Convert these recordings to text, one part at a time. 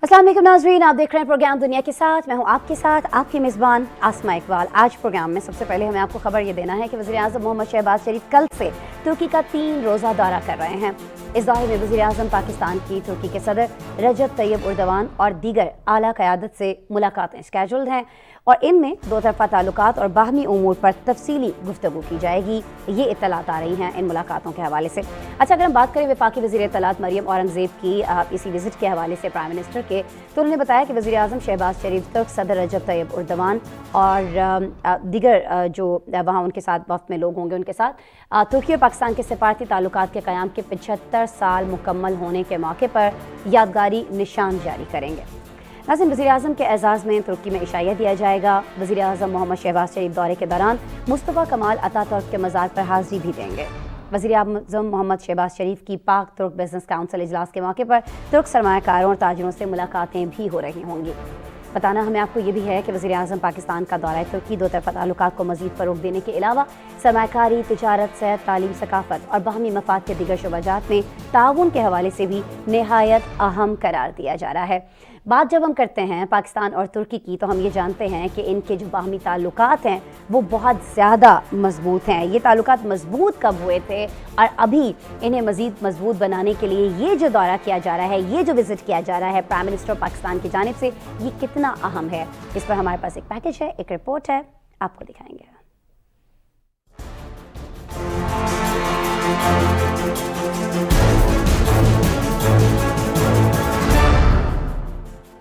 अस्सलाम वालेकुम नाज़रीन, आप देख रहे हैं प्रोग्राम दुनिया के साथ। मैं हूं आपके साथ आपकी मेज़बान आसमा इकबाल। आज प्रोग्राम में सबसे पहले हमें आपको खबर ये देना है कि वज़ीर-ए-आज़म मोहम्मद शहबाज शरीफ कल से तुर्की का 3 रोज़ा दौरा कर रहे हैं। इस दौरे में वज़ीर-ए-आज़म पाकिस्तान की तुर्की के सदर रजब तैयब उर्दवान और दीगर आला क़यादत से मुलाकातें स्केड्यूल्ड हैं और इनमें दो तरफ़ा ताल्लुकात और बाहमी उमूर पर तफसीली गुफ्तगू की जाएगी। ये इत्तलात आ रही हैं इन मुलाकातों के हवाले से। अच्छा, अगर हम बात करें वफाकी वज़ीर इत्तलात मरियम औरंगज़ेब की इसी विज़िट के हवाले से प्राइम मिनिस्टर के, तो उन्होंने बताया कि वज़ीर-ए-आज़म शहबाज शरीफ तुर्क सदर रजब तैयब उर्दवान और दीगर जो वहाँ उनके साथ वफ़द में लोग होंगे उनके साथ तुर्की और पाकिस्तान के सफारती ताल्लुकात के क़याम के 75 साल मुकम्मल होने के मौके पर यादगारी निशान जारी करेंगे। नाज़रीन, वज़ीर-ए-आज़म के एज़ाज़ में तुर्की में इशाया दिया जाएगा। वज़ीर-ए-आज़म मोहम्मद शहबाज शरीफ दौरे के दौरान मुस्तफ़ा कमाल अतातुर्क के मज़ार पर हाज़री भी देंगे। वज़ीर-ए-आज़म मोहम्मद शहबाज शरीफ की पाक तुर्क बिज़नेस काउंसिल इजलास के मौके पर तुर्क सरमायाकारों और ताजिरों से मुलाकातें भी हो रही होंगी। बताना हमें आपको ये भी है कि वज़ीर-ए-आज़म पाकिस्तान का दौरा तुर्की दो तरफ़ा ताल्लुकात को मज़ीद फ़रोग़ देने के अलावा सरमायाकारी, तिजारत, सेहत, तालीम, सकाफ़त और बाहमी मफ़ाद के दीगर शुबाजात में ताउन के हवाले से भी निहायत अहम करार दिया जा रहा है। बात जब हम करते हैं पाकिस्तान और तुर्की की, तो हम ये जानते हैं कि इनके जो बाहमी ताल्लुकात हैं वो बहुत ज़्यादा मज़बूत हैं। ये ताल्लुकात मज़बूत कब हुए थे और अभी इन्हें मज़ीद मज़बूत बनाने के लिए ये जो दौरा किया जा रहा है, ये जो विज़िट किया जा रहा है प्राइम मिनिस्टर पाकिस्तान की जानिब से, ये कितना अहम है, इस पर हमारे पास एक पैकेज है, एक रिपोर्ट है, आपको दिखाएंगे।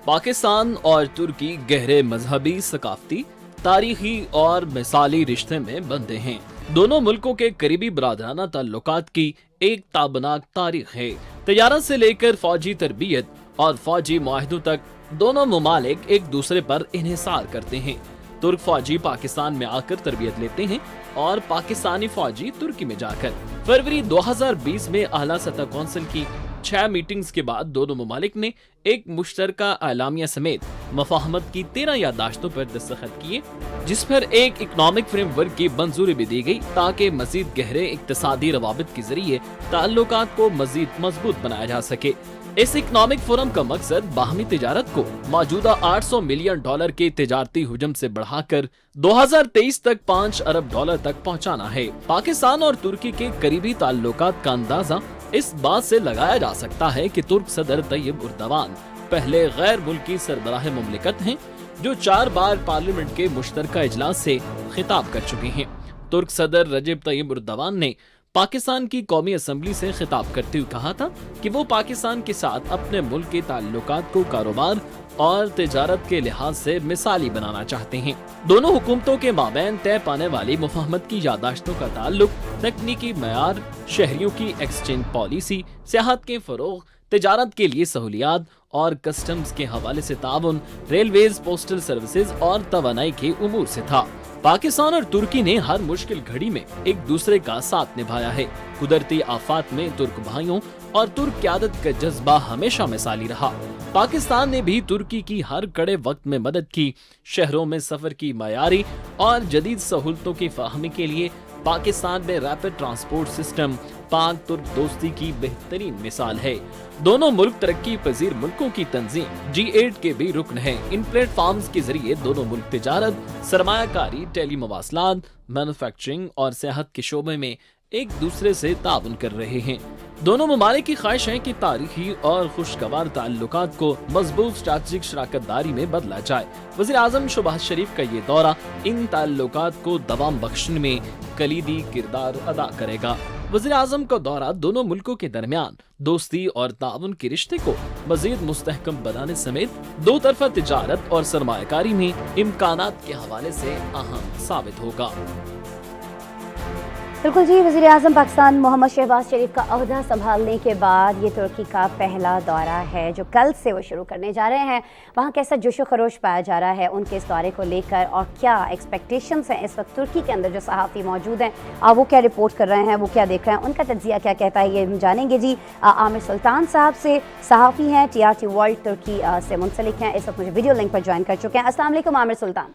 पाकिस्तान और तुर्की गहरे मजहबी, सकाफती, तारीखी और मिसाली रिश्ते में बंधे हैं। दोनों मुल्कों के करीबी बरादराना ताल्लुकात की एक ताबनाक तारीख है। तजारत से लेकर फौजी तरबियत और फौजी मुआहदों तक दोनों ममालिक एक दूसरे पर इन्हिसार करते हैं। तुर्क फौजी पाकिस्तान में आकर तरबियत लेते हैं और पाकिस्तानी फौजी तुर्की में जाकर। फरवरी 2020 में आला सतह कौंसिल की 6 मीटिंग्स के बाद दोनों ममालिक ने एक मुश्तरका एलामिया समेत मफाहमत की 13 याददाश्तों पर दस्तखत किए, जिस पर एक इकनॉमिक फ्रेमवर्क की मंजूरी भी दी गई ताकि मजीद गहरे इक्तिसादी रवाबित के जरिए ताल्लुकात को मजीद मजबूत बनाया जा सके। इस इकनॉमिक फोरम का मकसद बाहमी तिजारत को मौजूदा $800 मिलियन के तिजारती हुजम से बढ़ाकर 2023 तक $5 अरब तक पहुंचाना है। पाकिस्तान और तुर्की के करीबी ताल्लुकात का अंदाजा इस बात से लगाया जा सकता है कि तुर्क सदर तैयब उर्दवान पहले गैर मुल्की सरबराह मुमलिकत हैं जो 4 बार पार्लियामेंट के मुश्तरका इजलास से खिताब कर चुके हैं। तुर्क सदर रजब तैयब उर्दवान ने पाकिस्तान की कौमी असम्बली से खिताब करते हुए कहा था कि वो पाकिस्तान के साथ अपने मुल्क के ताल्लुकात को कारोबार और तिजारत के लिहाज से मिसाली बनाना चाहते हैं। दोनों हुकूमतों के माबैन तय पाने वाली मुफाहमत की यादाश्तों का ताल्लुक तकनीकी मयार, शहरियों की एक्सचेंज पॉलिसी, सियाहत के फरोग, तिजारत के लिए सहूलियात और कस्टम्स के हवाले से ताउन, रेलवेज, पोस्टल सर्विसेज और तवानाई के उमूर से था। पाकिस्तान और तुर्की ने हर मुश्किल घड़ी में एक दूसरे का साथ निभाया है। कुदरती आफात में तुर्क भाइयों और तुर्क क़यादत का जज्बा हमेशा मिसाली रहा। पाकिस्तान ने भी तुर्की की हर कड़े वक्त में मदद की। शहरों में सफर की मयारी और जदीद सहूलतों की फराहमी के लिए पाकिस्तान में रैपिड ट्रांसपोर्ट सिस्टम पाक तुर्क दोस्ती की बेहतरीन मिसाल है। दोनों मुल्क तरक्की पजीर मुल्कों की तंजीम G8 के भी रुकन हैं। इन प्लेटफॉर्म्स के जरिए दोनों मुल्क तिजारत, सरमायाकारी, टेली मवासलात, मैन्युफैक्चरिंग और सेहत के शोबे में एक दूसरे से ताउन कर रहे हैं। दोनों ममालिक की ख्वाहिश है कि तारीखी और खुशगवार ताल्लुकात को मजबूत स्ट्रैटेजिक शराकत दारी में बदला जाए। वज़ीर-ए-आज़म शहबाज शरीफ का ये दौरा इन ताल्लुकात को दवाम बख्शने में कलीदी किरदार अदा करेगा। वज़ीर-ए-आज़म का दौरा दोनों मुल्कों के दरमियान दोस्ती और ताउन के रिश्ते को मजीद मुस्तहकम बनाने समेत दो तरफा तिजारत और सरमायाकारी में इम्कानात के हवाले से अहम साबित होगा। बिल्कुल जी, वज़ीर-ए-आज़म पाकिस्तान मोहम्मद शहबाज शरीफ का अहदा संभालने के बाद ये तुर्की का पहला दौरा है जो कल से वो शुरू करने जा रहे हैं। वहाँ कैसा जोशो खरोश पाया जा रहा है उनके इस दौरे को लेकर और क्या एक्सपेक्टेशंस हैं इस वक्त तुर्की के अंदर जो सहाफ़ी मौजूद हैं, वो क्या रिपोर्ट कर रहे हैं, वो क्या देख रहे हैं, उनका तज्ज़िया क्या कहता है, ये हम जानेंगे जी आमिर सुल्तान साहब से। सहाफ़ी हैं, TRT वर्ल्ड तुर्की से मुंसलिक हैं, इस वक्त मुझे वीडियो लिंक पर ज्वाइन कर चुके हैं। अस्सलाम वालेकुम आमिर सुल्तान।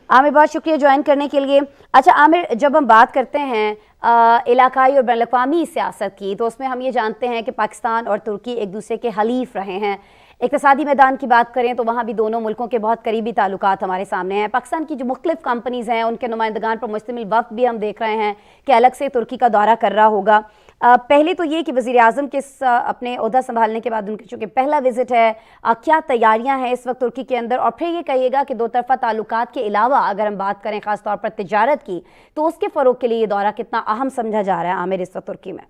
आमिर, बहुत शुक्रिया ज्वाइन करने के लिए। अच्छा आमिर, जब हम बात करते हैं इलाकाई और बैन अवी सियासत की, तो उसमें हम ये जानते हैं कि पाकिस्तान और तुर्की एक दूसरे के हलीफ रहे हैं। इक़्तिसादी मैदान की बात करें तो वहाँ भी दोनों मुल्कों के बहुत करीबी ताल्लुकात हमारे सामने हैं। पाकिस्तान की जो मुख्तलिफ कंपनीज़ हैं उनके नुमाइंदगान पर मुश्तमिल वफ़द भी हम देख रहे हैं कि अलग से तुर्की का दौरा कर रहा होगा। पहले तो ये कि वज़ीर-ए-आज़म के अपने ओहदा संभालने के बाद उनकी चूँकि पहला विज़िट है, क्या तैयारियाँ हैं इस वक्त तुर्की के अंदर, और फिर ये कहिएगा कि दो तरफ़ा ताल्लुकात के अलावा अगर हम बात करें ख़ास तौर पर तिजारत की, तो उसके फ़रोग़ के लिए ये दौरा कितना अहम समझा जा रहा है आमिर इस वक्त तुर्की में?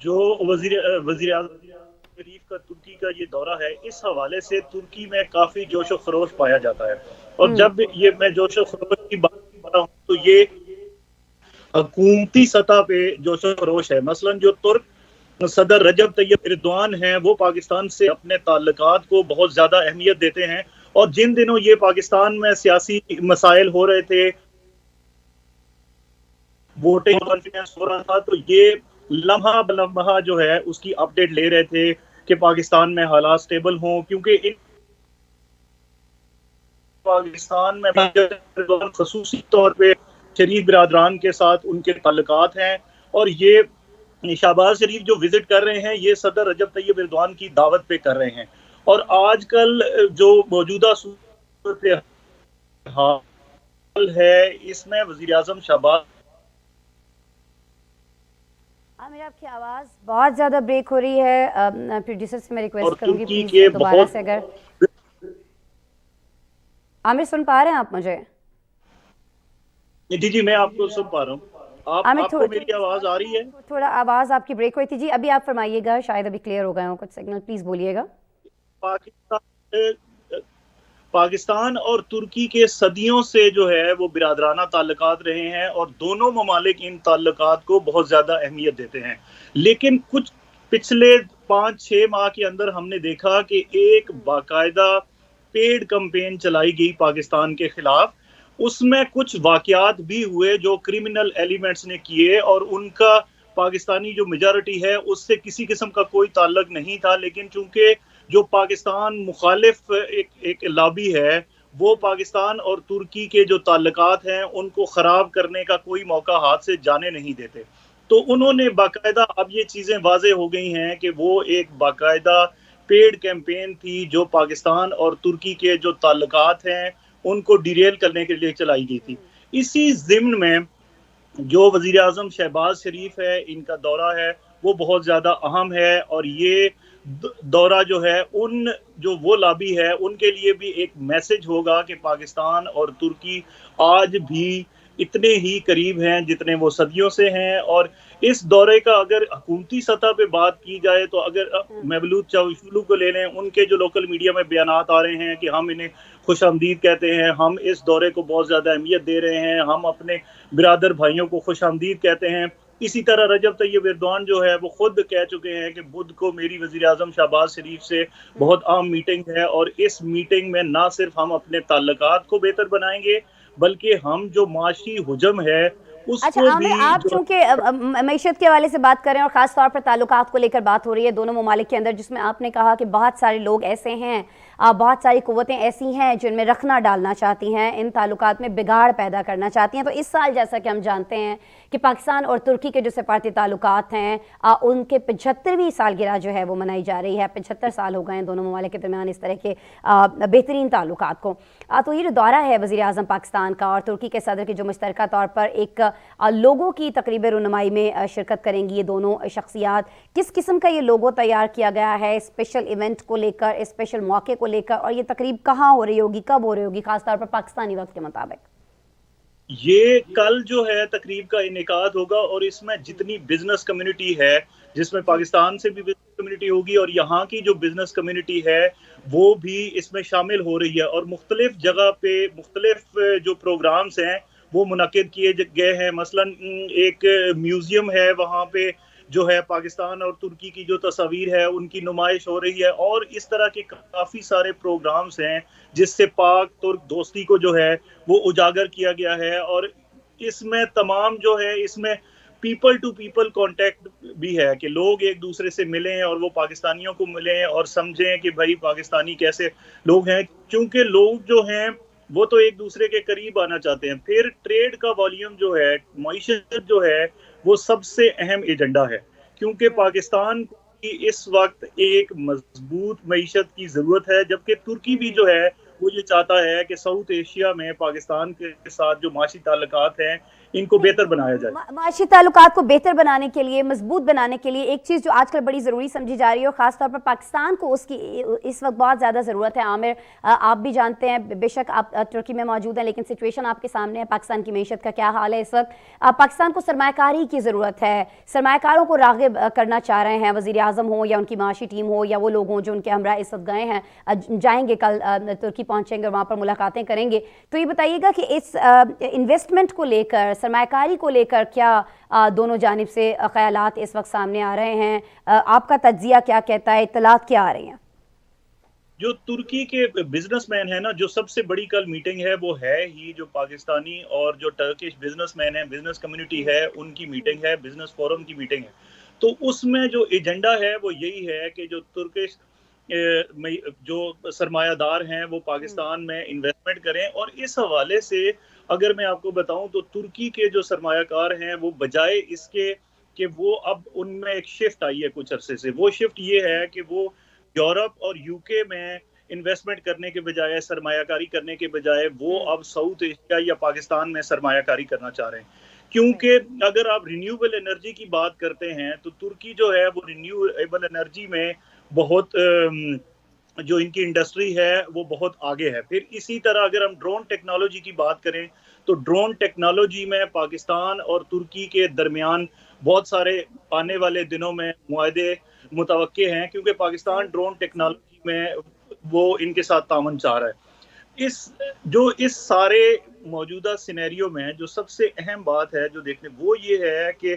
जो वज़ीर-ए-आज़म शरीफ का तुर्की का ये दौरा है, इस हवाले से तुर्की में काफ़ी जोश व खरोश पाया जाता है। और जब ये मैं जोश व खरोश की बात कर रहा हूँ तो ये हुकूमती सतह पे जोश व खरोश है। मसलन जो तुर्क सदर रजब तैयब एर्दोआन हैं, वो पाकिस्तान से अपने ताल्लुकात को बहुत ज़्यादा अहमियत देते हैं। और जिन दिनों ये पाकिस्तान में सियासी मसाइल हो रहे थे, वोटिंग कॉन्फ्रेंस हो रहा था, तो ये लम्हा बलम्हा जो है उसकी अपडेट ले रहे थे कि पाकिस्तान में हालात स्टेबल हों, क्योंकि इन पाकिस्तान में खसूसी तौर पे शरीफ बिरादरान के साथ उनके ताल्लुकात हैं। और ये शहबाज शरीफ जो विजिट कर रहे हैं, ये सदर रजब तैयब एर्दोआन की दावत पे कर रहे हैं। और आजकल जो मौजूदा सूरत हाल है, इसमें वज़ीर-ए-आज़म शहबाज आमिर, आपकी आवाज़ बहुत ज़्यादा ब्रेक हो रही है। प्रोड्यूसर से मैं रिक्वेस्ट करूँगी तुर्की प्लीज़ के दोबारा से, अगर आमिर सुन पा रहे हैं आप मुझे? जी मैं आपको सुन पा रहा हूँ। आपको मेरी आवाज़ आ रही है? थोड़ा आवाज़ आपकी ब्रेक हुई थी जी, अभी आप फरमाइएगा, शायद अभी क्लियर हो गए हो कुछ सिग्नल, प्लीज़ बोलिएगा। पाकिस्तान और तुर्की के सदियों से जो है वो बिरादराना ताल्लुकात रहे हैं और दोनों ममालिक इन ताल्लुकात को बहुत ज़्यादा अहमियत देते हैं। लेकिन कुछ पिछले 5-6 माह के अंदर हमने देखा कि एक बाकायदा पेड कैंपेन चलाई गई पाकिस्तान के खिलाफ। उसमें कुछ वाक़यात भी हुए जो क्रिमिनल एलिमेंट्स ने किए, और उनका पाकिस्तानी जो मेजॉरिटी है उससे किसी किस्म का कोई ताल्लुक नहीं था। लेकिन चूंकि जो पाकिस्तान मुखालिफ एक लॉबी है, वो पाकिस्तान और तुर्की के जो ताल्लुकात हैं उनको ख़राब करने का कोई मौका हाथ से जाने नहीं देते। तो उन्होंने बाकायदा, अब ये चीज़ें वाज़े हो गई हैं कि वो एक बाकायदा पेड कैंपेन थी जो पाकिस्तान और तुर्की के जो ताल्लुकात हैं उनको डिरेल करने के लिए चलाई गई थी। इसी ज़िम्न में जो वज़ीर-ए-आज़म शहबाज शरीफ है, इनका दौरा है वो बहुत ज़्यादा अहम है। और ये दौरा जो है वो लॉबी है उनके लिए भी एक मैसेज होगा कि पाकिस्तान और तुर्की आज भी इतने ही करीब हैं जितने वो सदियों से हैं। और इस दौरे का अगर हुकूमती सतह पे बात की जाए तो अगर मवलूद चavuşoğlu को ले लें, उनके जो लोकल मीडिया में बयानात आ रहे हैं कि हम इन्हें खुशामदीद कहते हैं, हम इस दौरे को बहुत ज़्यादा अहमियत दे रहे हैं, हम अपने बिरादर भाइयों को खुशामदीद कहते हैं। इसी तरह रजब तैयब एर्दोआन जो है वो खुद कह चुके हैं कि बुध को मेरी वज़ीर-ए-आज़म शहबाज शरीफ से बहुत अहम मीटिंग है, और इस मीटिंग में ना सिर्फ हम अपने ताल्लुकात को बेहतर बनाएंगे बल्कि हम जो माशी हुजम है उसको अच्छा भी आमिर, आप चूंकि मईशत के हवाले से बात करें और ख़ास तौर पर ताल्लुकात को लेकर बात हो रही है दोनों ममालिक के अंदर, जिसमें आपने कहा कि बहुत सारे लोग ऐसे हैं, बहुत सारी क़ुव्वतें ऐसी हैं जिनमें रखना डालना चाहती हैं, इन ताल्लुकात में बिगाड़ पैदा करना चाहती हैं। तो इस साल जैसा कि हम जानते हैं कि पाकिस्तान और तुर्की के जो सफारती ताल्लुकात हैं उनके 75वीं सालगिरह जो है वो मनाई जा रही है। 75 साल हो गए हैं दोनों ममालिक के दरमियान इस तरह के बेहतरीन ताल्लुकात को। तो ये जो दौरा है वज़ीर-ए-आज़म पाकिस्तान का और तुर्की के सदर की जो मुश्तरका तौर पर एक लोगों की तकरीब रुनुमाई में शिरकत करेंगी ये दोनों शख्सियात, किस किस्म का ये लोगो तैयार किया गया है स्पेशल इवेंट को लेकर, स्पेशल मौके को लेकर, और ये तकरीब कहाँ हो रही होगी, कब हो रही होगी खास तौर पर पाकिस्तानी वक्त के मुताबिक? ये कल जो है तकरीब का इनेकाद होगा, और इसमें जितनी बिजनेस कम्युनिटी है, जिसमें पाकिस्तान से भी बिजनेस कम्युनिटी होगी और यहाँ की जो बिजनेस कम्युनिटी है वो भी इसमें शामिल हो रही है। और मुख्तलिफ जगह पे मुख्तलिफ जो प्रोग्राम्स हैं वो मुनक्किद किए गए हैं। मसलन एक म्यूजियम है, वहाँ पे जो है पाकिस्तान और तुर्की की जो तस्वीर है उनकी नुमाइश हो रही है, और इस तरह के काफ़ी सारे प्रोग्राम्स हैं जिससे पाक तुर्क दोस्ती को जो है वो उजागर किया गया है। और इसमें तमाम जो है इसमें पीपल टू पीपल कांटेक्ट भी है कि लोग एक दूसरे से मिलें और वो पाकिस्तानियों को मिलें और समझें कि भाई पाकिस्तानी कैसे लोग हैं, क्योंकि लोग जो हैं वो तो एक दूसरे के करीब आना चाहते हैं। फिर ट्रेड का वॉल्यूम जो है, मईशत जो है, वो सबसे अहम एजेंडा है, क्योंकि पाकिस्तान की इस वक्त एक मजबूत मईशत की ज़रूरत है, जबकि तुर्की भी जो है वो ये चाहता है कि साउथ एशिया में पाकिस्तान के साथ जो माशी ताल्लुकात हैं इनको बेहतर बनाया जाए। माशी ताल्लुकात को बेहतर बनाने के लिए, मजबूत बनाने के लिए एक चीज़ जो आजकल बड़ी ज़रूरी समझी जा रही है और ख़ासतौर पर पाकिस्तान को उसकी इस वक्त बहुत ज़्यादा ज़रूरत है। आमिर, आप भी जानते हैं, बेशक आप तुर्की में मौजूद हैं, लेकिन सिचुएशन आपके सामने है, पाकिस्तान की मीशत का क्या हाल है इस वक्त। पाकिस्तान को सरमायाकारी की ज़रूरत है, सरमायाकारों को राग़िब करना चाह रहे हैं, वज़ीर आज़म हो या उनकी माशी टीम हो या वो लोग हों जो उनके हमरा इस वक्त गए हैं, जाएंगे कल तुर्की पहुँचेंगे और वहाँ पर मुलाकातें करेंगे। तो ये बताइएगा कि इस इन्वेस्टमेंट को लेकर, सरमायाकारी को लेकर क्या दोनों जानिब से ख्यालात इस वक्त सामने आ रहे हैं? आपका तज्जिया क्या कहता है, इत्तलात क्या आ रही हैं? जो तुर्की के बिजनेसमैन है ना, जो सबसे बड़ी कल मीटिंग है वो है ही जो पाकिस्तानी और जो टर्किश बिजनेसमैन है, बिजनेस कम्युनिटी है, उनकी मीटिंग है, बिजनेस फोरम की मीटिंग है। तो उसमें जो एजेंडा है वो यही है कि जो तुर्किश जो सरमायादार हैं वो पाकिस्तान में इन्वेस्टमेंट करें। और इस हवाले से अगर मैं आपको बताऊं तो तुर्की के जो सरमायाकार हैं वो बजाय इसके कि वो अब उनमें एक शिफ्ट आई है कुछ अरसे से, वो शिफ्ट ये है कि वो यूरोप और यूके में इन्वेस्टमेंट करने के बजाय, सरमायाकारी करने के बजाय, वो अब साउथ एशिया या पाकिस्तान में सरमायाकारी करना चाह रहे हैं। क्योंकि अगर आप रिन्यूएबल एनर्जी की बात करते हैं तो तुर्की जो है वो रिन्यूएबल एनर्जी में बहुत जो इनकी इंडस्ट्री है वो बहुत आगे है। फिर इसी तरह अगर हम ड्रोन टेक्नोलॉजी की बात करें तो ड्रोन टेक्नोलॉजी में पाकिस्तान और तुर्की के दरमियान बहुत सारे आने वाले दिनों में मुआहदे मुतवक्के हैं, क्योंकि पाकिस्तान ड्रोन टेक्नोलॉजी में वो इनके साथ तामन चाह रहा है। इस सारे मौजूदा सिनेरियो में जो सबसे अहम बात है जो देखने, वो ये है कि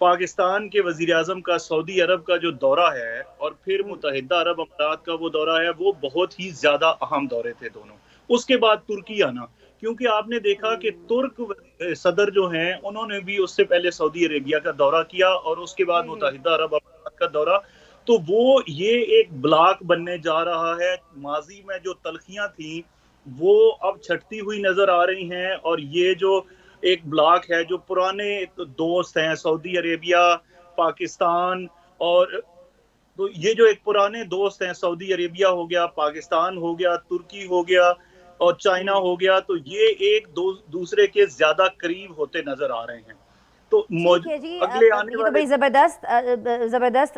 पाकिस्तान के वजीर आज़म का सऊदी अरब का जो दौरा है और फिर मुत्तहिदा अरब अमीरात का वो दौरा है, वो बहुत ही ज्यादा अहम दौरे थे दोनों। उसके बाद तुर्की आना, क्योंकि आपने देखा कि तुर्क सदर जो हैं उन्होंने भी उससे पहले सऊदी अरेबिया का दौरा किया और उसके बाद मुत्तहिदा अरब अमीरात का दौरा। तो वो ये एक ब्लॉक बनने जा रहा है। माजी में जो तलखियां थी वो अब छटती हुई नजर आ रही हैं, और ये जो एक ब्लॉक है, जो पुराने दोस्त हैं सऊदी अरेबिया, पाकिस्तान, और तो ये जो एक पुराने दोस्त हैं, सऊदी अरेबिया हो गया, पाकिस्तान हो गया, तुर्की हो गया और चाइना हो गया, तो ये एक दूसरे के ज्यादा करीब होते नजर आ रहे हैं। तो जी, अगले आने तो वाले बड़ी ज़बरदस्त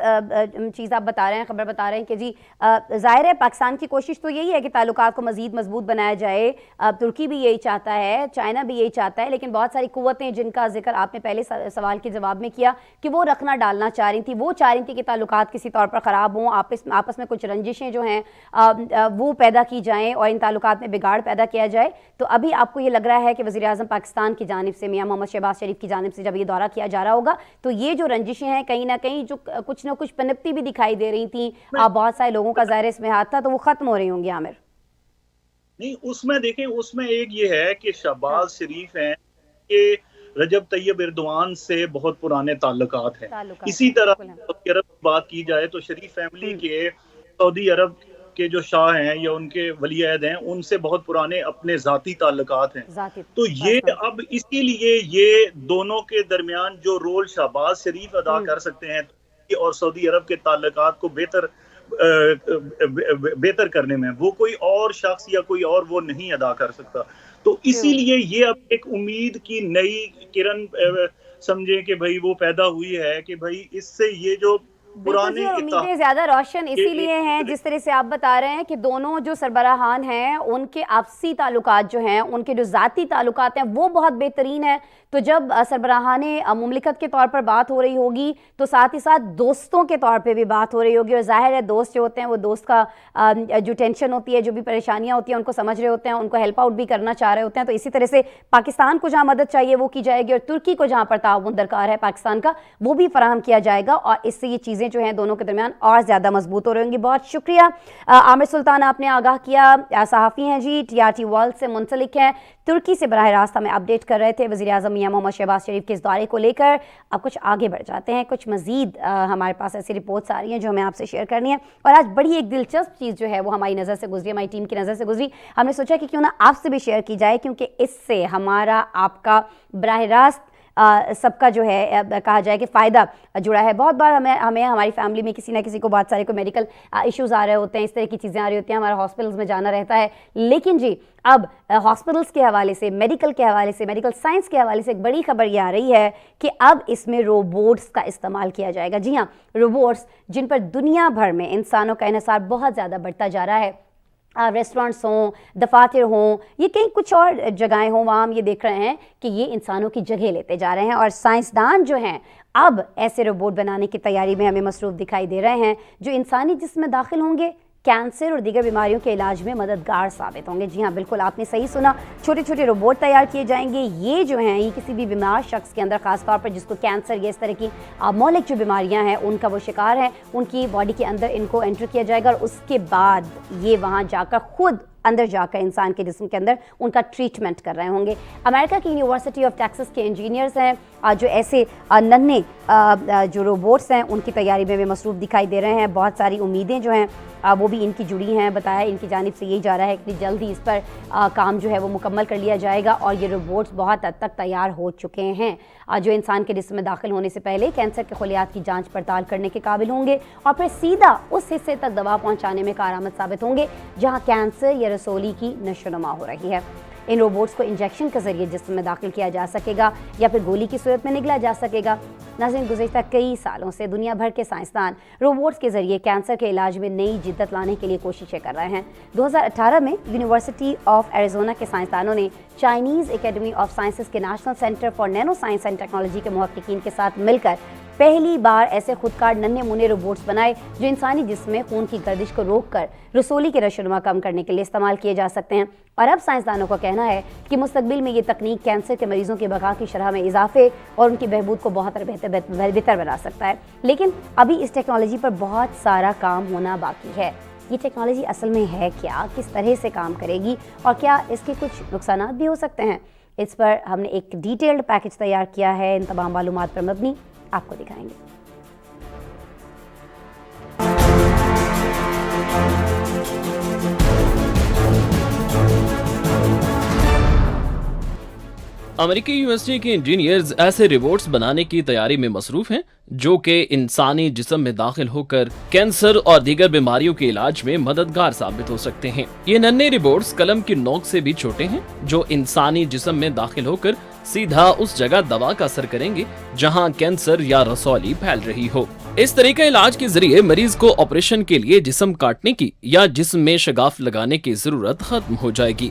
चीज़ आप बता रहे हैं, खबर बता रहे हैं कि जी ज़ाहिर है पाकिस्तान की कोशिश तो यही है कि ताल्लुकात को मज़ीद मजबूत बनाया जाए। तुर्की भी यही चाहता है, चाइना भी यही चाहता है, लेकिन बहुत सारी कुव्वतें जिनका जिक्र आपने पहले सवाल के जवाब में किया कि वो रखना डालना चाह रही थी, वो चाह रही थी कि ताल्लुकात किसी तौर पर ख़राब हों, आपस में कुछ रंजिशें जो हैं वो पैदा की जाएँ और इन ताल्लुकात में बिगाड़ पैदा किया जाए। तो अभी आपको ये लग रहा है कि वज़ीर आज़म पाकिस्तान की जानिब से, मियां मोहम्मद शहबाज शरीफ की जानिब से जब ये दौरा किया जा रहा होगा तो ये जो रंजिशें हैं कहीं ना कहीं जो कुछ ना कुछ पनपती भी दिखाई दे रही थी, बहुत सारे लोगों का ज़ाहिर इसमें हाथ था, तो वो खत्म हो रही होंगी। आमिर, नहीं, उसमें देखें, उसमें एक ये है कि शहबाज शरीफ हैं कि रजब तैयब एर्दोआन से बहुत पुराने ताल्लुकात हैं। इसी तरह सऊदी अरब की बात की जाए तो शरीफ फैमिली के सऊदी अरब के जो शाह हैं या उनके वली अहद हैं, उनसे बहुत पुराने अपने ज़ाती ताल्लुकात हैं। तो ये अब इसीलिए ये दोनों के दरमियान जो रोल शहबाज शरीफ अदा कर सकते हैं और सऊदी अरब के ताल्लुकात को बेहतर करने में, वो कोई और शख्स या कोई और वो नहीं अदा कर सकता। तो इसीलिए ये अब एक उम्मीद की नई किरण समझे कि भाई वो पैदा हुई है कि भाई इससे ये जो पुराने उम्मीदें ज्यादा रोशन इसीलिए हैं, जिस तरह से आप बता रहे हैं कि दोनों जो सरबराहान हैं उनके आपसी ताल्लुकात जो हैं, उनके जो ज़ाती ताल्लुकात हैं वो बहुत बेहतरीन है। तो जब सरबराहान मुमलिकत के तौर पर बात हो रही होगी तो साथ ही साथ दोस्तों के तौर पे भी बात हो रही होगी, और जाहिर है दोस्त जो होते हैं वो दोस्त का जो टेंशन होती है, जो भी परेशानियां होती हैं उनको समझ रहे होते हैं, उनको हेल्प आउट भी करना चाह रहे होते हैं। तो इसी तरह से पाकिस्तान को जहाँ मदद चाहिए वो की जाएगी और तुर्की को जहाँ पर ताउन दरकार है पाकिस्तान का वो भी फराहम किया जाएगा, और इससे ये चीज़ें चीज़ें जो हैं दोनों के दरमियान और ज़्यादा मजबूत हो रही होंगी। बहुत शुक्रिया आमिर सुल्तान, आपने आगाह किया, सहाफ़ी हैं जी, TRT वर्ल्ड से मुंसलिक हैं, तुर्की से बराह रास्त हमें अपडेट कर रहे थे वज़ीर-ए-आज़म मियां मोहम्मद शहबाज शरीफ के इस दौरे को लेकर। अब कुछ आगे बढ़ जाते हैं, कुछ मज़ीद हमारे पास ऐसी रिपोर्ट्स आ रही हैं जो हमें आपसे शेयर करनी है। और आज बड़ी एक दिलचस्प चीज़ जो है वो हमारी नज़र से गुजरी, हमारी टीम की नज़र से गुजरी। हमने सोचा कि क्यों ना आपसे भी शेयर की जाए, क्योंकि इससे हमारा आपका बराह रास्त सबका जो है कहा जाए कि फ़ायदा जुड़ा है। बहुत बार हमें हमारी फैमिली में किसी ना किसी को बहुत सारे कोई मेडिकल इश्यूज़ आ रहे होते हैं, इस तरह की चीज़ें आ रही होती हैं, हमारा हॉस्पिटल्स में जाना रहता है। लेकिन जी अब हॉस्पिटल्स के हवाले से, मेडिकल के हवाले से, मेडिकल साइंस के हवाले से एक बड़ी खबर ये आ रही है कि अब इसमें रोबोट्स का इस्तेमाल किया जाएगा। जी हाँ, रोबोट्स जिन पर दुनिया भर में इंसानों का इन्हिसार बहुत ज़्यादा बढ़ता जा रहा है। रेस्टोरेंट्स हों, दफातर हों, ये कहीं कुछ और जगहें हों, वहाँ हम ये देख रहे हैं कि ये इंसानों की जगह लेते जा रहे हैं। और साइंसदान जो हैं अब ऐसे रोबोट बनाने की तैयारी में हमें मसरूफ़ दिखाई दे रहे हैं जो इंसानी जिस्म में दाखिल होंगे, कैंसर और दीगर बीमारियों के इलाज में मददगार साबित होंगे। जी हाँ, बिल्कुल आपने सही सुना, छोटे छोटे रोबोट तैयार किए जाएंगे। ये जो हैं ये किसी भी बीमार शख्स के अंदर, ख़ास तौर पर जिसको कैंसर या इस तरह की मौलिक जो बीमारियां हैं उनका वो शिकार है, उनकी बॉडी के अंदर इनको एंटर किया जाएगा और उसके बाद ये वहाँ जाकर खुद अंदर जाकर इंसान के जिस्म के अंदर उनका ट्रीटमेंट कर रहे होंगे। अमेरिका की यूनिवर्सिटी ऑफ टेक्सास के इंजीनियर्स हैं जो ऐसे नन्हे जो रोबोट्स हैं उनकी तैयारी में मसरूफ़ दिखाई दे रहे हैं। बहुत सारी उम्मीदें जो हैं वो भी इनकी जुड़ी हैं। बताया इनकी जानिब से यही जा रहा है कि जल्दी इस पर काम जो है वो मुकम्मल कर लिया जाएगा और ये रोबोट्स बहुत हद तक तैयार हो चुके हैं जो इंसान के जिस्म में दाखिल होने से पहले कैंसर के खलियात की जांच पड़ताल करने के काबिल होंगे और फिर सीधा उस हिस्से तक दवा पहुंचाने में कारआमद साबित होंगे जहां कैंसर या रसोली की नशोनुमा हो रही है। इन रोबोट्स को इंजेक्शन के जरिए जिस्म में दाखिल किया जा सकेगा या फिर गोली की सूरत में निगला जा सकेगा। नाज़रीन, गुज़िश्ता कई सालों से दुनिया भर के साइंसदान रोबोट्स के जरिए कैंसर के इलाज में नई जिद्दत लाने के लिए कोशिशें कर रहे हैं। 2018 में यूनिवर्सिटी ऑफ एरिजोना के साइंसदानों ने चाइनीज़ एकेडमी ऑफ साइंसेस के national centre for nano science and technology के मुहक्किकीन के साथ मिलकर पहली बार ऐसे खुदकार नन्हे मुन्ने रोबोट्स बनाए जो इंसानी जिस्म में खून की गर्दिश को रोककर रसोली की नशोनुमा कम करने के लिए इस्तेमाल किए जा सकते हैं। और अब साइंसदानों का कहना है कि मुस्तकबिल में ये तकनीक कैंसर के मरीजों की बका की शरह में इजाफे और उनकी बहबूद को बहुत बेहतर बना सकता है। लेकिन अभी इस टेक्नोलॉजी पर बहुत सारा काम होना बाकी है। ये टेक्नोलॉजी असल में है क्या, किस तरह से काम करेगी और क्या इसके कुछ नुकसानात भी हो सकते हैं, इस पर हमने एक डिटेल्ड पैकेज तैयार किया है। इन तमाम मालूमात पर मबनी आपको दिखाएंगे। अमेरिकी यूनिवर्सिटी के इंजीनियर्स ऐसे रोबोट्स बनाने की तैयारी में मसरूफ हैं जो कि इंसानी जिस्म में दाखिल होकर कैंसर और दीगर बीमारियों के इलाज में मददगार साबित हो सकते हैं। ये नन्हे रोबोट्स कलम की नोक से भी छोटे हैं जो इंसानी जिस्म में दाखिल होकर सीधा उस जगह दवा का असर करेंगे जहां कैंसर या रसौली फैल रही हो। इस तरह का इलाज के जरिए मरीज को ऑपरेशन के लिए जिस्म काटने की या जिस्म में शगाफ लगाने की जरूरत खत्म हो जाएगी।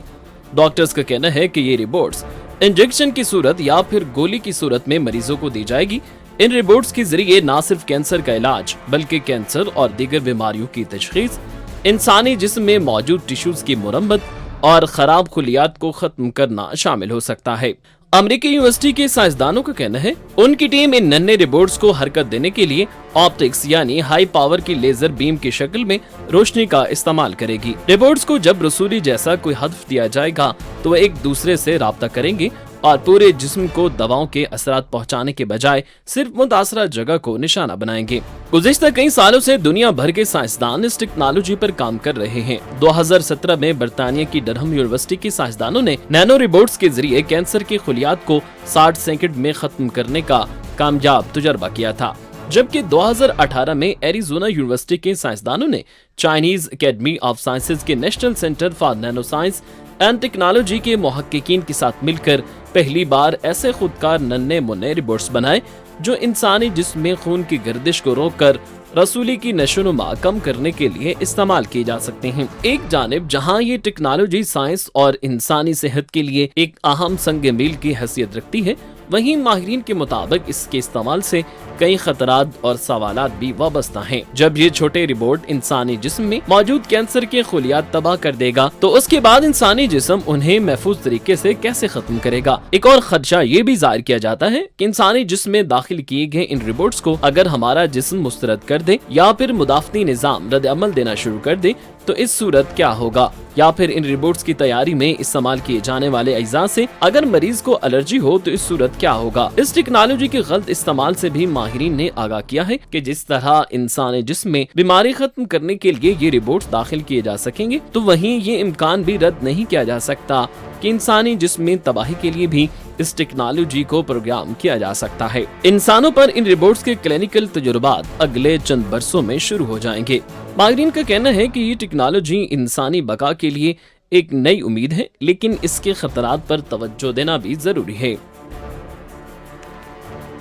डॉक्टर्स का कहना है कि ये रोबोट्स इंजेक्शन की सूरत या फिर गोली की सूरत में मरीजों को दी जाएगी। इन रोबोट्स के जरिए न सिर्फ कैंसर का इलाज बल्कि कैंसर और दीगर बीमारियों की तशखीस, इंसानी जिस्म में मौजूद टिश्यूज की मुरम्मत और खराब खुलियात को खत्म करना शामिल हो सकता है। अमेरिकी यूनिवर्सिटी के साइंसदानों का कहना है उनकी टीम इन नन्हे रोबोट्स को हरकत देने के लिए ऑप्टिक्स यानी हाई पावर की लेजर बीम की शक्ल में रोशनी का इस्तेमाल करेगी। रोबोट्स को जब रसूली जैसा कोई हदफ दिया जाएगा तो वे एक दूसरे से राब्ता करेंगे और पूरे जिस्म को दवाओं के असरात पहुंचाने के बजाय सिर्फ मुतासरा जगह को निशाना बनाएंगे। गुज़िश्ता कई सालों से दुनिया भर के साइंसदान इस टेक्नोलॉजी पर काम कर रहे हैं। 2017 में बर्तानिया की डरहम यूनिवर्सिटी के साइंसदानों ने नैनो रोबोट्स के जरिए कैंसर के खुलियात को 60 सेकंड में खत्म करने का कामयाब तजुर्बा किया था, जबकि 2018 में एरिजोना यूनिवर्सिटी के साइंसदानों ने चाइनीज एकेडमी ऑफ साइंसेज के national centre for nano science and technology के मुहक्किकीन के साथ मिलकर पहली बार ऐसे खुदकार नन्हे मुन्ने रोबोट्स बनाए जो इंसानी जिस्म में खून की गर्दिश को रोककर रसूली की नशोनुमा कम करने के लिए इस्तेमाल किए जा सकते हैं। एक जानिब जहां ये टेक्नोलॉजी साइंस और इंसानी सेहत के लिए एक अहम संग मील की हैसियत रखती है, वहीं माहिरीन के मुताबिक इसके इस्तेमाल से कई खतरात और सवालात भी वाबस्ता हैं। जब ये छोटे रोबोट इंसानी जिस्म में मौजूद कैंसर के खुलियात तबाह कर देगा तो उसके बाद इंसानी जिस्म उन्हें महफूज तरीके से कैसे खत्म करेगा। एक और खदशा ये भी जाहिर किया जाता है कि इंसानी जिस्म में दाखिल किए गए इन रिपोर्ट्स को अगर हमारा जिस्म मुस्तरद कर दे या फिर मुदाफ़ती निज़ाम रद्द अमल देना शुरू कर दे तो इस सूरत क्या होगा, या फिर इन रिपोर्ट्स की तैयारी में इस्तेमाल किए जाने वाले अज्जा से अगर मरीज को एलर्जी हो तो इस सूरत क्या होगा। इस टेक्नोलॉजी के गलत इस्तेमाल से भी माहिरीन ने आगाह किया है कि जिस तरह इंसानी जिस्म में बीमारी खत्म करने के लिए ये रिपोर्ट्स दाखिल किए जा सकेंगे, तो वहीं ये इम्कान भी रद्द नहीं किया जा सकता कि इंसानी जिस्म में तबाही के लिए भी इस टेक्नोलॉजी को प्रोग्राम किया जा सकता है। इंसानों पर इन रिपोर्ट्स के क्लिनिकल तजुर्बात अगले चंद बरसों में शुरू हो जाएंगे। माहिरीन का कहना है कि ये टेक्नोलॉजी इंसानी बका के लिए एक नई उम्मीद है, लेकिन इसके खतरात पर तवज्जो देना भी जरूरी है।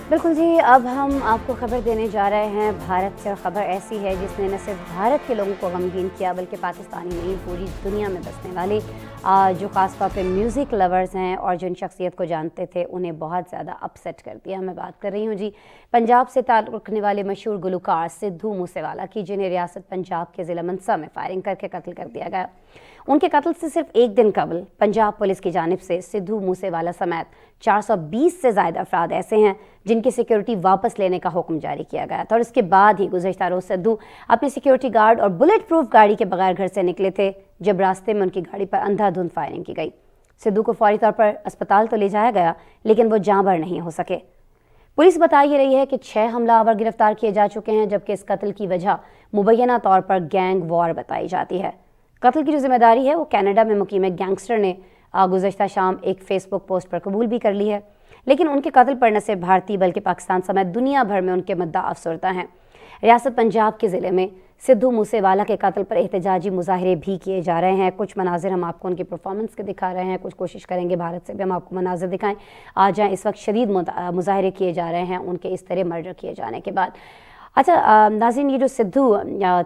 बिल्कुल जी, अब हम आपको खबर देने जा रहे हैं भारत से। खबर ऐसी है जिसने न सिर्फ भारत के लोगों को गमगीन किया बल्कि पाकिस्तानी नहीं पूरी दुनिया में बसने वाले जो खास तौर पे म्यूज़िक लवर्स हैं और जिन शख्सियत को जानते थे उन्हें बहुत ज़्यादा अपसेट कर दिया। मैं बात कर रही हूँ जी पंजाब से ताल्लुक़ रखने वाले मशहूर गुलकार सिद्धू मूसेवाला की, जिन्हें रियासत पंजाब के ज़िला मंसा में फायरिंग करके कत्ल कर दिया गया। उनके कत्ल से सिर्फ एक दिन कबल पंजाब पुलिस की जानिब से सिद्धू मूसेवाला समेत 420 से ज़्यादा अफराद ऐसे हैं जिनकी सिक्योरिटी वापस लेने का हुक्म जारी किया गया था। और इसके बाद ही गुज़श्ता रोज़ सिद्धू अपने सिक्योरिटी गार्ड और बुलेट प्रूफ गाड़ी के बगैर घर से निकले थे जब रास्ते में उनकी गाड़ी पर अंधाधुंध फायरिंग की गई। सिद्धू को फौरी तौर पर अस्पताल तो ले जाया गया, लेकिन वो जाँबर नहीं हो सके। पुलिस बता ये रही है कि 6 हमलावर गिरफ्तार किए जा चुके हैं, जबकि इस कत्ल की वजह मुबैना तौर पर गैंग वॉर बताई जाती है। कत्ल की जो जिम्मेदारी है वो कनाडा में मुकीम एक गैंगस्टर ने गुज़श्ता शाम एक फेसबुक पोस्ट पर कबूल भी कर ली है, लेकिन उनके कत्ल पर न सिर्फ भारतीय बल्कि पाकिस्तान समेत दुनिया भर में उनके मद्दा अफसरदा हैं। रियासत पंजाब के ज़िले में सिद्धू मूसेवाला के कत्ल पर एहतजाजी मुजाहरे भी किए जा रहे हैं। कुछ मनाजिर हम आपको उनके परफॉर्मेंस के दिखा रहे हैं, कुछ कोशिश करेंगे भारत से भी हम आपको मनाजिर दिखाएं। आज जहाँ इस वक्त शदीद मुजाहरे किए जा रहे हैं उनके इस तरह मर्डर किए जाने के बाद। अच्छा नाज़रीन, ये जो सिद्धू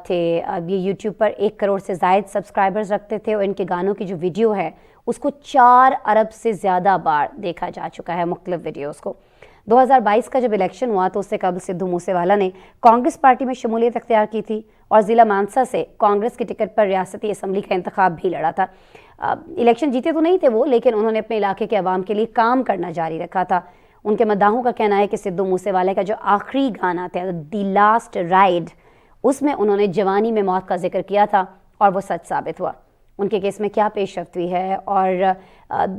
थे ये यूट्यूब पर 1 करोड़ से ज़ायद सब्सक्राइबर्स रखते थे और इनके गानों की जो वीडियो है उसको 4 अरब से ज़्यादा बार देखा जा चुका है मुख्तलिफ वीडियोज़ को। 2022 का जब इलेक्शन हुआ तो उससे कबल सिद्धू मूसेवाला ने कांग्रेस पार्टी में शमूलियत अख्तियार की थी और ज़िला मानसा से कांग्रेस की टिकट पर रियासती असम्बली का इंतखाब भी लड़ा था। इलेक्शन जीते तो नहीं थे वो, लेकिन उन्होंने अपने इलाके के अवाम के लिए काम करना जारी रखा था। उनके मद्दाहों का कहना है कि सिद्धू मूसेवाला का जो आखिरी गाना था द लास्ट राइड, उसमें उन्होंने जवानी में मौत का जिक्र किया था और वो सच साबित हुआ। उनके केस में क्या पेशरफ्त हुई है और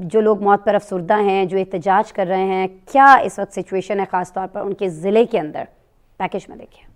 जो लोग मौत पर अफसरदा हैं, जो एहतजाज कर रहे हैं, क्या इस वक्त सिचुएशन है ख़ास तौर पर उनके ज़िले के अंदर, पैकेज में देखिए।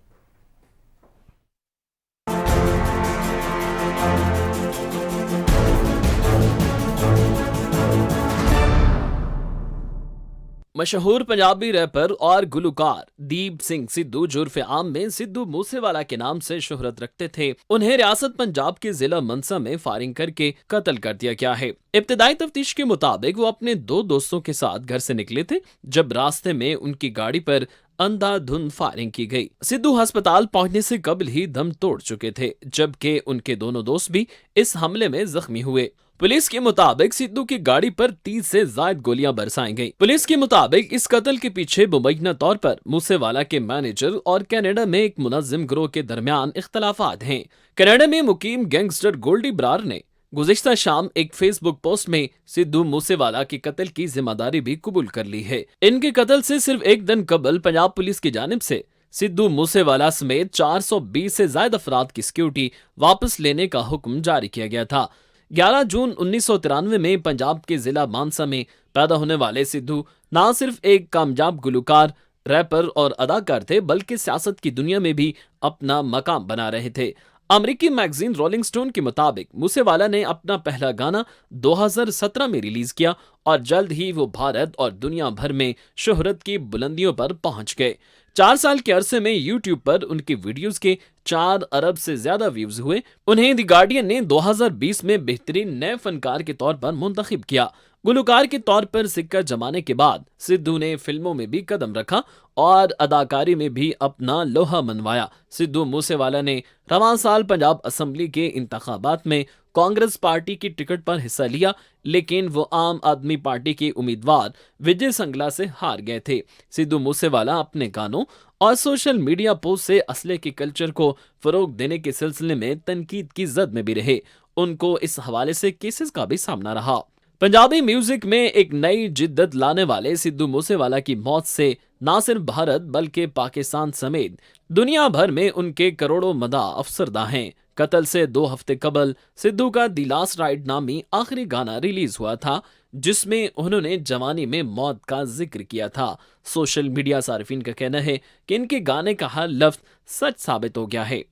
मशहूर पंजाबी रैपर और गुलकार दीप सिंह सिद्धू जो उर्फ आम में सिद्धू मूसेवाला के नाम से शोहरत रखते थे, उन्हें रियासत पंजाब के जिला मंसा में फायरिंग करके कत्ल कर दिया गया है। इब्तिदाई तफ्तीश के मुताबिक वो अपने 2 दोस्तों के साथ घर से निकले थे जब रास्ते में उनकी गाड़ी पर अंधाधुंध फायरिंग की गई। सिद्धू अस्पताल पहुंचने से कबल ही दम तोड़ चुके थे, जबकि उनके दोनों दोस्त भी इस हमले में जख्मी हुए। पुलिस के मुताबिक सिद्धू की गाड़ी पर 30 से ज्यादा गोलियां बरसाई गईं। पुलिस के मुताबिक इस कत्ल के पीछे मुबैना तौर पर मूसेवाला के मैनेजर और कनाडा में एक मुनज़्ज़िम गिरोह के दरमियान इख्तलाफात हैं। कनाडा में मुकीम गैंगस्टर गोल्डी ब्रार ने गुज़िश्ता शाम एक फेसबुक पोस्ट में सिद्धू मूसेवाला के कत्ल की जिम्मेदारी भी कबूल कर ली है। इनके कत्ल से सिर्फ एक दिन कबल पंजाब पुलिस की जानिब से सिद्धू मूसेवाला समेत 420 से ज्यादा अफराद की सिक्योरिटी वापस लेने का हुक्म जारी किया गया था। 11 जून 1993 में पंजाब के जिला मानसा में पैदा होने वाले सिद्धू न सिर्फ एक कामयाब गुलकार, रैपर और अदाकार थे, बल्कि सियासत की दुनिया में भी अपना मकाम बना रहे थे। अमेरिकी मैगजीन रोलिंग स्टोन के मुताबिक मूसेवाला ने अपना पहला गाना 2017 में रिलीज किया और जल्द ही वो भारत और दुनिया भर में शोहरत की बुलंदियों पर पहुंच गए। 4 साल के अरसे में यूट्यूब पर उनके वीडियोस के 4 अरब से ज्यादा व्यूज हुए। उन्हें द गार्डियन ने 2020 में बेहतरीन नए फनकार के तौर पर मुंतखब किया। गुलकार के तौर पर सिक्का जमाने के बाद सिद्धू ने फिल्मों में भी कदम रखा और अदाकारी में भी अपना लोहा मनवाया। सिद्धू मूसेवाला ने रवां साल पंजाब असम्बली के इंतखाबात में कांग्रेस पार्टी की टिकट पर हिस्सा लिया, लेकिन वो आम आदमी पार्टी के उम्मीदवार विजय संगला से हार गए थे। सिद्धू मूसेवाला अपने गानों और सोशल मीडिया पोस्ट से असले के कल्चर को फरोग देने के सिलसिले में तनकीद की जद में भी रहे। उनको इस हवाले से केसेस का भी सामना रहा। पंजाबी म्यूजिक में एक नई जिद्दत लाने वाले सिद्धू मूसेवाला की मौत से न सिर्फ भारत बल्कि पाकिस्तान समेत दुनिया भर में उनके करोड़ों मदाह अफसरदा हैं। कत्ल से 2 हफ्ते कबल सिद्धू का दी लास्ट राइड नामी आखिरी गाना रिलीज हुआ था, जिसमें उन्होंने जवानी में मौत का जिक्र किया था। सोशल मीडिया सार्फिन का कहना है कि इनके गाने का हर लफ्ज सच साबित हो गया है।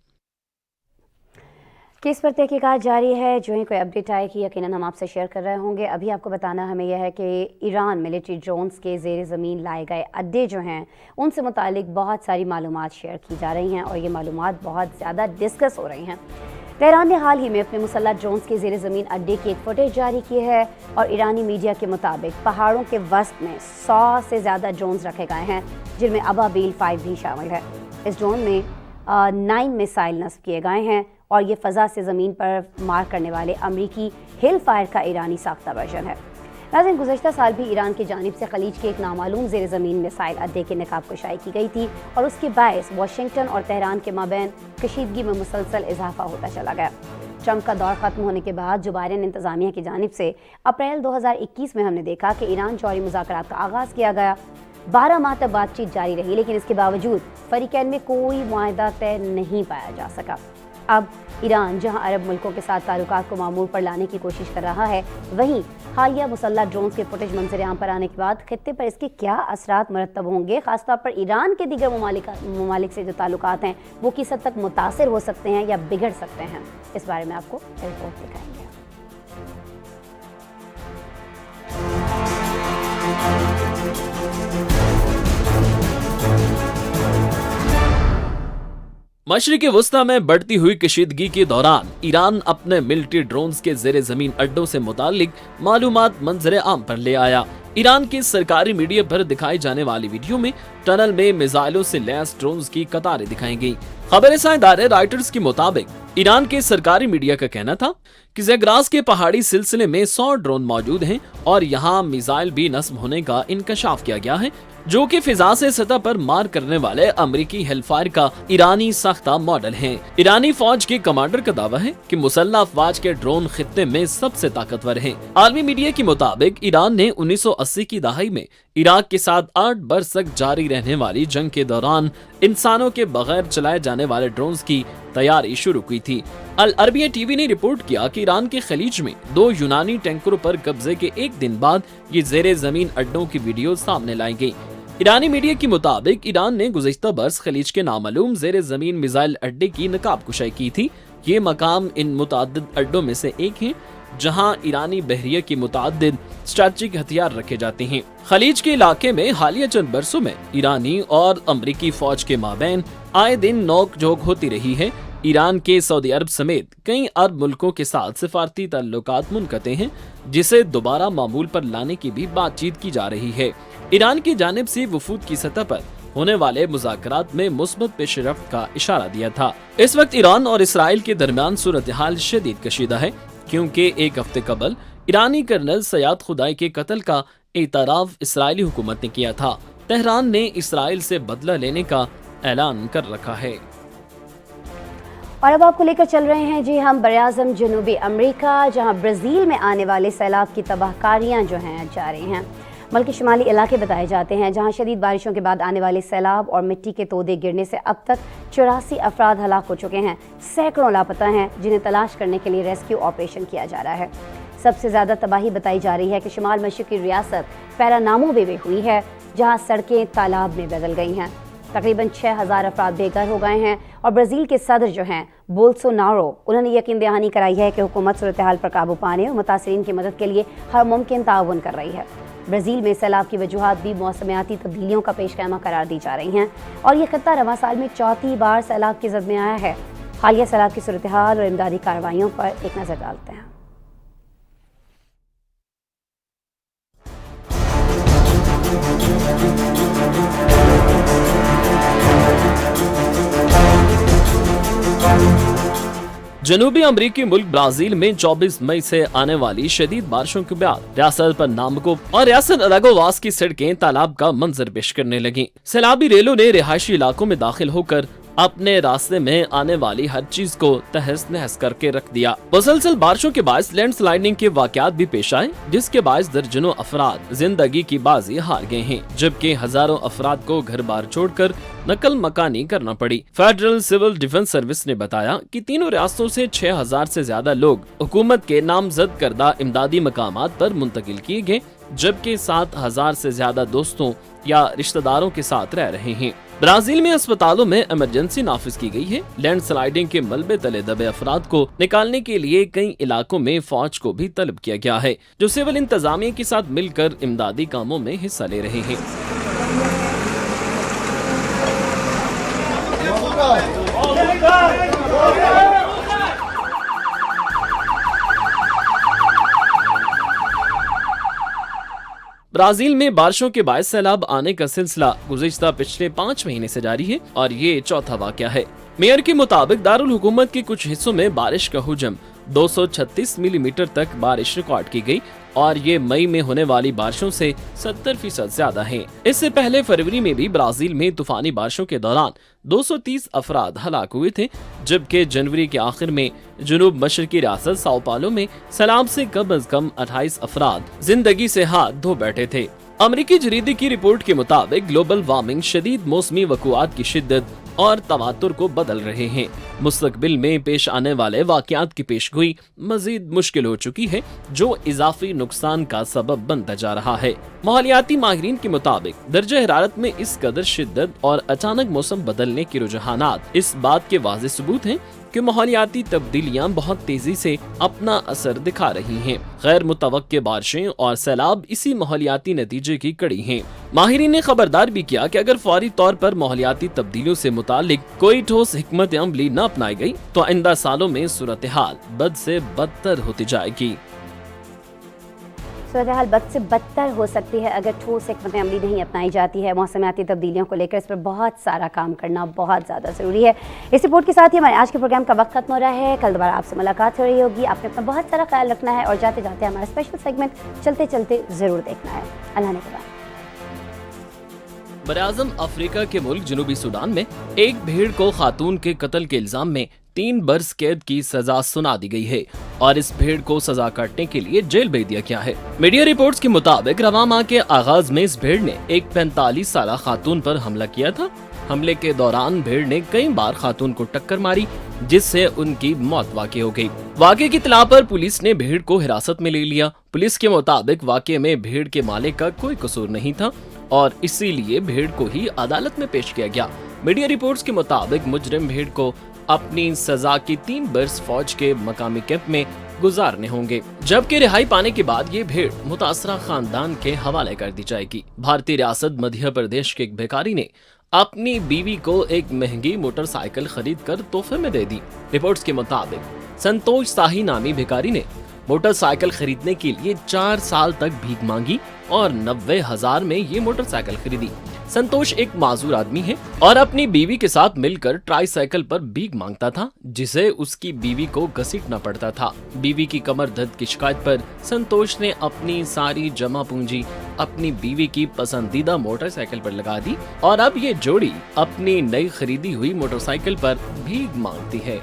केस पर तहकीकात जारी है। जो ही कोई अपडेट आएगी यकीनन हम आपसे शेयर कर रहे होंगे। अभी आपको बताना हमें यह है कि ईरान मिलिट्री ड्रोन्स के ज़ेर ज़मीन लाए गए अड्डे जो हैं उनसे मुतालिक बहुत सारी मालूमात शेयर की जा रही हैं और ये मालूमात बहुत ज़्यादा डिस्कस हो रही हैं। तेहरान ने हाल ही में अपने मुसल्लह ड्रोन्स के ज़ेर ज़मीन अड्डे की एक फुटेज जारी की है और ईरानी मीडिया के मुताबिक पहाड़ों के वस्त में 100 से ज़्यादा ड्रोन्स रखे गए हैं, जिनमें अबाबील 5 भी शामिल है। इस ड्रोन में 9 मिसाइल नस्ब किए गए हैं और ये फ़ज़ा से ज़मीन पर मार करने वाले अमरीकी हिल फायर का ईरानी साख्ता वर्जन है। नाज़रीन, गुज़श्ता साल भी ईरान की जानिब से खलीज के एक नामालूम ज़ेर ज़मीन मिसाइल अड्डे के नकाब कुशाई की गई थी और उसके बायस वाशिंगटन और तेहरान के माबैन कशीदगी में मुसलसल इजाफा होता चला गया। ट्रंप का दौर ख़त्म होने के बाद जो बाइडेन इंतज़ामिया की जानिब से अप्रैल 2021 में हमने देखा कि ईरान जौहरी मुज़ाकरात का आगाज़ किया गया। 12 माह तक बातचीत जारी रही, लेकिन इसके बावजूद फ़रीक़ैन में कोई मुआहदा तय नहीं पाया जा सका। अब ईरान जहां अरब मुल्कों के साथ ताल्लुकात को मामूल पर लाने की कोशिश कर रहा है, वहीं हालिया मुसल्लह ड्रोन्स के फुटेज मंजर आम पर आने के बाद खित्ते पर इसके क्या असरात मुरतब होंगे, खासतौर पर ईरान के दीगर ममालिक से जो ताल्लुकात हैं वो किस हद तक मुतासिर हो सकते हैं या बिगड़ सकते हैं, इस बारे में आपको रिपोर्ट दिखाएंगे। मशरिक़ वस्ता में बढ़ती हुई कशीदगी के दौरान ईरान अपने मिलिट्री ड्रोन्स के ज़ेरे ज़मीन अड्डों से मुतालिक मालूमात मंजर आम पर ले आया। ईरान की सरकारी मीडिया पर दिखाई जाने वाली वीडियो में टनल में मिसाइलों से लैस ड्रोन्स की कतारें दिखाई गई। खबर इदारे रॉयटर्स के मुताबिक ईरान के सरकारी मीडिया का कहना था कि ज़ेग्रास के पहाड़ी सिलसिले में 100 ड्रोन मौजूद हैं और यहाँ मिसाइल भी नस्ब होने का इंकशाफ किया गया है, जो कि फिजा से सतह पर मार करने वाले अमरीकी हेलफायर का ईरानी साख्ता मॉडल है। ईरानी फौज के कमांडर का दावा है कि मुसल्लह अफवाज के ड्रोन खित्ते में सबसे ताकतवर हैं। आलमी मीडिया के मुताबिक ईरान ने 1980 की दहाई में इराक के साथ 8 बरस तक जारी रहने वाली जंग के दौरान इंसानों के बगैर चलाए जाने वाले ड्रोन्स की तैयारी शुरू की थी। अल अरबिया टीवी ने रिपोर्ट किया कि ईरान के खलीज में 2 यूनानी टैंकरों पर कब्जे के एक दिन बाद ये ज़ेरे ज़मीन अड्डों की वीडियो सामने लाई गई। ईरानी मीडिया के मुताबिक ईरान ने गुज़िश्ता बरस खलीज के नामालूम ज़ेरे ज़मीन मिसाइल अड्डे की नकाब कुशाई की थी। ये मकाम इन मुताद्दिद अड्डों में से एक है जहां ईरानी बहरिया की मुताद्दिद स्ट्रैटेजिक हथियार रखे जाते हैं। खलीज के इलाके में हालिया चंद बरसों में ईरानी और अमरीकी फौज के माबैन आए दिन नोक झोंक होती रही है। ईरान के सऊदी अरब समेत कई अरब मुल्कों के साथ सिफारती ताल्लुकात मुनक़ते हैं, जिसे दोबारा मामूल पर लाने की भी बातचीत की जा रही है। ईरान की जानिब से वफूद की सतह पर होने वाले मुज़ाकरात में मुस्बत पेशरफ्त का इशारा दिया था। इस वक्त ईरान और इसराइल के दरमियान सूरत हाल शदीद कशीदा है, क्योंकि एक हफ्ते कबल ईरानी कर्नल सयाद खुदाई के कत्ल का एतराफ इसराइली हुकूमत ने किया था। तेहरान ने इसराइल से बदला लेने का ऐलान कर रखा है। और अब आपको लेकर चल रहे हैं जी हम बराज़म जनूबी अमेरिका, जहां ब्राज़ील में आने वाले सैलाब की तबाहकारियां जो हैं जारी हैं। मुल्क के शुमाली इलाके बताए जाते हैं जहां शदीद बारिशों के बाद आने वाले सैलाब और मिट्टी के तोदे गिरने से अब तक 84 अफराद हलाक हो चुके हैं। सैकड़ों लापता हैं जिन्हें तलाश करने के लिए रेस्क्यू ऑपरेशन किया जा रहा है। सबसे ज़्यादा तबाही बताई जा रही है कि शुमाल मशरिकी रियासत पैरानामो में हुई है, जहाँ सड़कें तालाब में बदल गई हैं। तकरीबन 6000 अफराद बेघर हो गए हैं और ब्राज़ील के सदर जो हैं बोल्सोनारो, उन्होंने यकीन दहानी कराई है कि हुकूमत सूरत हाल पर काबू पाने और मुतासरीन की मदद के लिए हर मुमकिन ताउन कर रही है। ब्राज़ील में सैलाब की वजूहात भी मौसमियाती तब्दीलियों का पेशकैमा करार दी जा रही हैं और ये खत्ता रवां साल में चौथी बार सैलाब की जद में आया है। हालिया सैलाब की सूरत हाल और इमदादी कार्रवाइयों पर एक नज़र डालते हैं। जनूबी अमरीकी मुल्क ब्राजील में 24 मई से आने वाली शदीद बारिशों के बाद रियासत पर नामको और रियासत अलागोवास की सड़कें तालाब का मंजर पेश करने लगी। सैलाबी रेलों ने रिहायशी इलाकों में दाखिल होकर अपने रास्ते में आने वाली हर चीज को तहस नहस करके रख दिया। मुसलसल बारिशों के बायस लैंड स्लाइडिंग के वाकयात भी पेश आए, जिसके बायस दर्जनों अफराद जिंदगी की बाजी हार गए हैं, जबकि हजारों अफराद को घर बार छोड़कर नकल मकानी करना पड़ी। फेडरल सिविल डिफेंस सर्विस ने बताया कि तीनों रियासतों से 6000 से ज्यादा लोग हुकूमत के नामजद करदा इमदादी मकामात पर मुंतकिल किए गए, जबकि 7000 से ज्यादा दोस्तों या रिश्तेदारों के साथ रह रहे हैं। ब्राजील में अस्पतालों में इमरजेंसी नाफिज की गई है। लैंड स्लाइडिंग के मलबे तले दबे अफराद को निकालने के लिए कई इलाकों में फौज को भी तलब किया गया है, जो सिविल इंतजामिया के साथ मिलकर इमदादी कामों में हिस्सा ले रहे हैं। ब्राजील में बारिशों के बायस सैलाब आने का सिलसिला गुज़िश्ता पिछले 5 महीने से जारी है और ये चौथा वाक़या है। मेयर के मुताबिक दारुल हुकूमत के कुछ हिस्सों में बारिश का हुजम 236 मिलीमीटर तक बारिश रिकॉर्ड की गई और ये मई में होने वाली बारिशों से 70% ज्यादा है। इससे पहले फरवरी में भी ब्राजील में तूफानी बारिशों के दौरान 230 अफराद हलाक हुए थे, जबकि जनवरी के आखिर में जुनूब मशरकी रियासत साओ पालो में सैलाब से कम अज कम 28 अफराद जिंदगी से हाथ धो बैठे थे। अमरीकी जरीदे की रिपोर्ट के मुताबिक ग्लोबल वार्मिंग शदीद मौसमी वक़ुआत की शिद्दत और तवातुर को बदल रहे हैं। मुस्तकबिल में पेश आने वाले वाक़यात की पेशगोई मजीद मुश्किल हो चुकी है, जो इजाफी नुकसान का सबब बनता जा रहा है। माहौलियाती माहिरीन के मुताबिक दर्जा हरारत में इस कदर शिद्दत और अचानक मौसम बदलने के रुझानात इस बात के वाज़ेह सबूत हैं कि माहौलियाती तब्दीलियां बहुत तेजी से अपना असर दिखा रही हैं। गैर मुतवक्के बारिशें और सैलाब इसी माहौलियाती नतीजे की कड़ी हैं। माहिरीन ने खबरदार भी किया कि अगर फौरी तौर पर माहौलियाती तब्दीलियों से मुतालिक कोई ठोस हिकमत अमली न अपनाई गई तो आइंदा सालों में सूरत हाल बद से बदतर होती जाएगी। सूरत हाल बद से बदतर हो सकती है अगर ठोस हिकमत अमली नहीं अपनाई जाती है। मौसमियाती तब्दीलियों को लेकर इस पर बहुत सारा काम करना बहुत ज़्यादा ज़रूरी है। इस रिपोर्ट के साथ ही हमारे आज के प्रोग्राम का वक्त खत्म हो रहा है। कल दोबारा आपसे मुलाकात हो रही होगी। आपने अपना बहुत सारा ख्याल रखना है और जाते जाते हमारा स्पेशल सेगमेंट चलते चलते ज़रूर देखना है। अल्लाह ने के बाद बराज़म अफ्रीका के मुल्क जनूबी सूडान में एक भेड़ को खातून के कत्ल के इल्जाम में 3 बरस कैद की सजा सुना दी गई है और इस भेड़ को सजा काटने के लिए जेल भेज दिया गया है। मीडिया रिपोर्ट्स के मुताबिक रवां माह के आगाज में इस भेड़ ने एक 45 साला खातून पर हमला किया था। हमले के दौरान भेड़ ने कई बार खातून को टक्कर मारी, जिससे उनकी मौत वाक़ई हो गई। वाक़े की इत्तला पर पुलिस ने भेड़ को हिरासत में ले लिया। पुलिस के मुताबिक वाक़े में भेड़ के मालिक का कोई कसूर नहीं था और इसीलिए भेड़ को ही अदालत में पेश किया गया। मीडिया रिपोर्ट्स के मुताबिक मुजरिम भेड़ को अपनी सजा की 3 बरस फौज के मकामी कैंप में गुजारने होंगे, जबकि रिहाई पाने के बाद ये भेड़ मुतासरा खानदान के हवाले कर दी जाएगी। भारतीय रियासत मध्य प्रदेश के एक भिखारी ने अपनी बीवी को एक महंगी मोटरसाइकिल खरीद कर तोहफे में दे दी। रिपोर्ट्स के मुताबिक संतोष शाही नामी भिखारी ने मोटरसाइकिल खरीदने के लिए 4 साल तक भीख मांगी और 90,000 में ये मोटरसाइकिल खरीदी। संतोष एक माजूर आदमी है और अपनी बीवी के साथ मिलकर ट्राईसाइकिल पर भीख मांगता था, जिसे उसकी बीवी को घसीटना पड़ता था। बीवी की कमर दर्द की शिकायत पर संतोष ने अपनी सारी जमा पूंजी अपनी बीवी की पसंदीदा मोटरसाइकिल पर लगा दी और अब ये जोड़ी अपनी नई खरीदी हुई मोटरसाइकिल पर भीख मांगती है।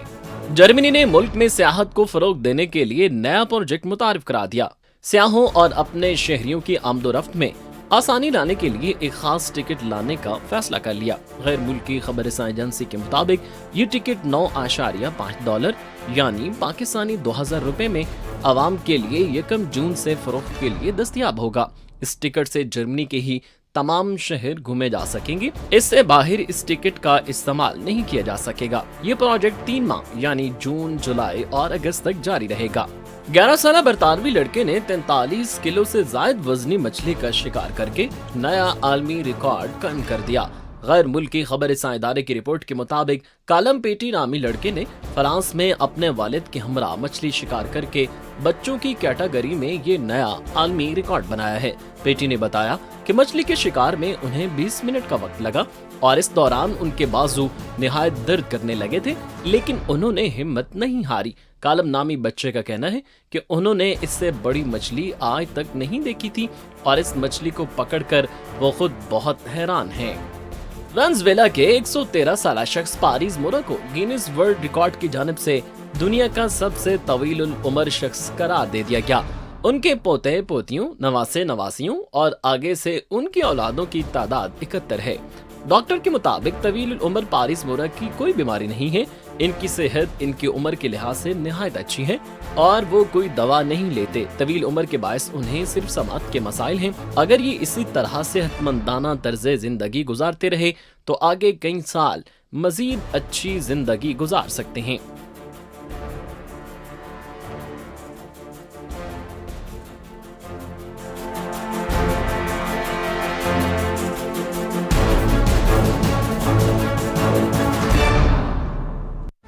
जर्मनी ने मुल्क में सियाहत को फरोग देने के लिए नया प्रोजेक्ट मुतारिफ करा दिया। सियाहों और अपने शहरियों की आमदोरफ्त में आसानी लाने के लिए एक खास टिकट लाने का फैसला कर लिया। गैर मुल्की खबरसां एजेंसी के मुताबिक ये टिकट $9.5 यानी पाकिस्तानी 2000 रुपए में आवाम के लिए 1 जून से फरोख्त के लिए दस्तयाब होगा। इस टिकट से जर्मनी के ही तमाम शहर घूमे जा सकेंगे। इससे बाहर इस टिकट का इस्तेमाल नहीं किया जा सकेगा। ये प्रोजेक्ट 3 माह यानी जून, जुलाई और अगस्त तक जारी रहेगा। 11 साला बरतानवी लड़के ने 43 किलो से ज्यादा वजनी मछली का शिकार करके नया आलमी रिकॉर्ड कायम कर दिया। गैर मुल्की खबरसां इदारे की रिपोर्ट के मुताबिक कालम पेटी नामी लड़के ने फ्रांस में अपने वालिद के हमरा मछली शिकार करके बच्चों की कैटेगरी में ये नया आलमी रिकॉर्ड बनाया है। पेटी ने बताया कि मछली के शिकार में उन्हें 20 मिनट का वक्त लगा और इस दौरान उनके बाजू निहायत दर्द करने लगे थे, लेकिन उन्होंने हिम्मत नहीं हारी। कालम नामी बच्चे का कहना है कि उन्होंने इससे बड़ी मछली आज तक नहीं देखी थी और इस मछली को पकड़कर वो खुद बहुत हैरान हैं। वेनेजुएला के 113 साल शख्स पारिस मोरा को गिनीज वर्ल्ड रिकॉर्ड की जानिब से दुनिया का सबसे तवील उम्र शख्स करार दे दिया गया। उनके पोते पोतियों, नवासे नवासियों और आगे से उनकी औलादों की तादाद 71 है। डॉक्टर के मुताबिक तवील उम्र पारिस मोरा की कोई बीमारी नहीं है। इनकी सेहत इनकी उम्र के लिहाज से निहायत अच्छी है और वो कोई दवा नहीं लेते। तवील उम्र के बायस उन्हें सिर्फ समात के मसाइल हैं। अगर ये इसी तरह सेहतमंदाना तर्ज जिंदगी गुजारते रहे तो आगे कई साल मजीद अच्छी जिंदगी गुजार सकते हैं।